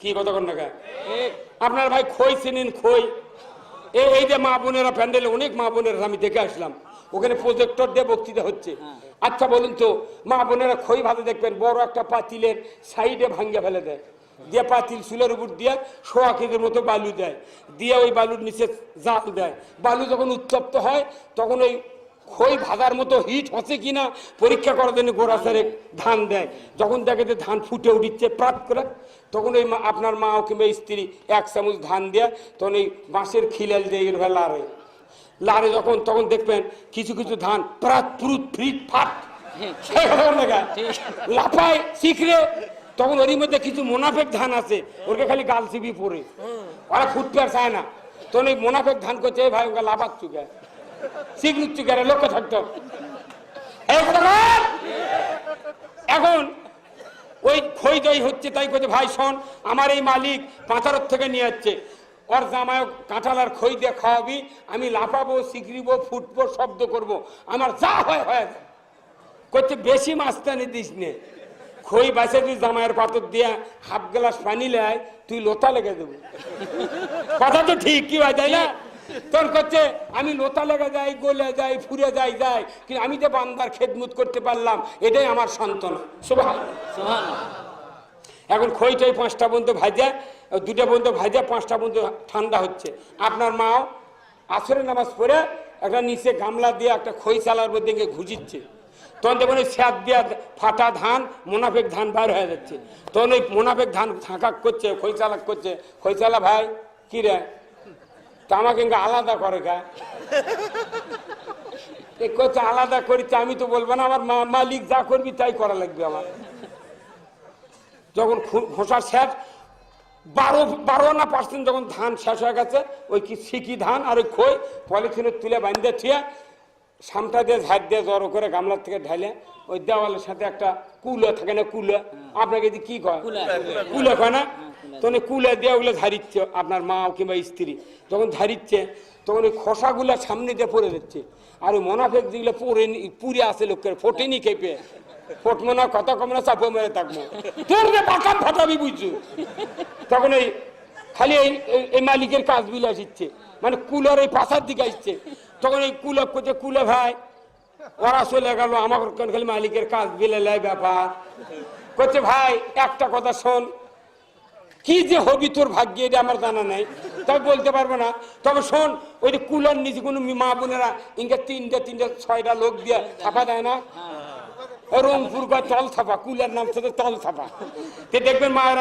কি কথা কন না আপনার ভাই খই চিনেন? খই এই যে মা বোনেরা প্যান্ডেলে অনেক মা বোনেরা আমি দেখে আসলাম, ওখানে প্রজেক্টর দিয়ে বক্তৃতা হচ্ছে। আচ্ছা বলুন তো, মা বোনেরা খই ভাতে দেখবেন বড় একটা পাতিলের সাইডে ভাঙ্গে ফেলে দেয়, দিয়ে পাতিল চুলের উপর দিয়ে 100 কেজির মতো বালু দেয়, দিয়ে ওই বালুর নিচে জাল দেয়। বালু যখন উত্তপ্ত হয় তখন ওই খই ভাজার মতো হিট হচ্ছে কিনা পরীক্ষা করার জন্য গোড়াচারে ধান দেয়। যখন দেখে যে ধান ফুটে উঠিচ্ছে প্রাক করে, তখন ওই আপনার মা কিংবা স্ত্রী 1 চামচ ধান দেয়, তখন এই বাঁশের খিলাল দিয়ে এর লাড়ে লাড়ে যখন, তখন দেখবেন কিছু কিছু ধান প্রাক পুরুত ফ্রিট ফাট লাফায় শিখরে, তখন ওরই মধ্যে কিছু মোনাফেক ধান আছে, ওরকে খালি গাল চিবি পরে, ওরা ফুটতে আর চায় না। তখন এই মোনাফেক ধান করছে, ভাই ওকে লাফাক চুকে শিখলুক চুকে লক্ষ্য থাকতো। এখন ওই খই দই হচ্ছে, তাই করছে ভাই শোন, আমার এই মালিক পাঁচারত থেকে নিয়ে যাচ্ছে, ওর জামায় কাঁঠাল আর খই দিয়ে খাওয়াবি, আমি লাফাবো, শিখরিব, ফুটবো, শব্দ করব, আমার যা হয় হয়। করছে বেশি মাস্তানি দিস নে, খই বাসে তুই জামাইয়ের পাথর দিয়ে হাফ গ্লাস পানি লেয়, তুই লোতা লেগে দেবো। কথা তো ঠিক, কি ভাই তাই না? তোর করছে আমি লোতা লেগে যাই, গলে যাই, ফুরে যাই যাই, কিন্তু আমি তো বান্দার খেদমত করতে পারলাম, এটাই আমার সান্ত্বনা। সুবহানাল্লাহ। এখন খইটাই 5টা পর্যন্ত ভাজা, 2টা পর্যন্ত ভাজা, 5টা পর্যন্ত ঠান্ডা হচ্ছে। আপনার মাও আসরের নামাজ পড়ে একটা নিচে গামলা দিয়ে একটা খই চালার মধ্যে ঘুজিচ্ছে, তখন দেখবেন ওই স্যাদ দিয়া ফাটা ধান, মোনাফেক ধান বার হয়ে যাচ্ছে। তখন ওই মোনাফেক ধান থাকাক করছে, খই চালাক করছে, খই চালা ভাই কি রে তা আমাকে আলাদা করে গা করছে, আলাদা করিতে আমি তো বলবো না, আমার মালিক যা করবি তাই করা লাগবে আমার। যখন খোসার শেষ 12% যখন ধান শেষ হয়ে গেছে, ওই কি সিকি ধান আর ওই খই পলিথিনের তুলে বাঁধতে থিয়ে সামটা দিয়ে ঝাড় দিয়ে জড়ো করে গামলার থেকে ঢালে ওই দেওয়ালের সাথে একটা কুলো থাকে না, কুলো আপনাকে কি কয়, কুলো কয় না, তখন কুলে দিয়ে ওগুলো ঝাড়িচ্ছে আপনার মা কিংবা স্ত্রী। যখন ঝাড়িচ্ছে তখন ওই খোসাগুলো সামনে দিয়ে পড়ে যাচ্ছে, আর ওই মোনাফেক যেগুলো পুরে আসে লোকের ফোটেনি খেপে, ফোটমো না, কথা কম না, চাপো মেরে থাকবো, তোর বাটাম ফাটাবি বুঝছো। তখন এই খালি এই মালিকের কাজ বিলে আসছে, মানে কুলার এই পাশার দিকে আসছে। তখন এই কুলক করছে, কুলে ভাই ওরা চলে গেল, আমার খালি মালিকের কাজ বিলে লাই ব্যাপার করছে। ভাই একটা কথা শোন, কি যে হবি তোর ভাগ্যে এটা আমার জানা নাই, তবে বলতে পারবো না। তবে শোন, ওই যে কুলার নিচে কোনো মা বোনেরা ইনকে 3-6টা লোক দিয়ে ছাপা দেয় না, রংপুর তল ছাপা, কুলার নাম সাথে তল ছাপা, দেখবেন মায়েরা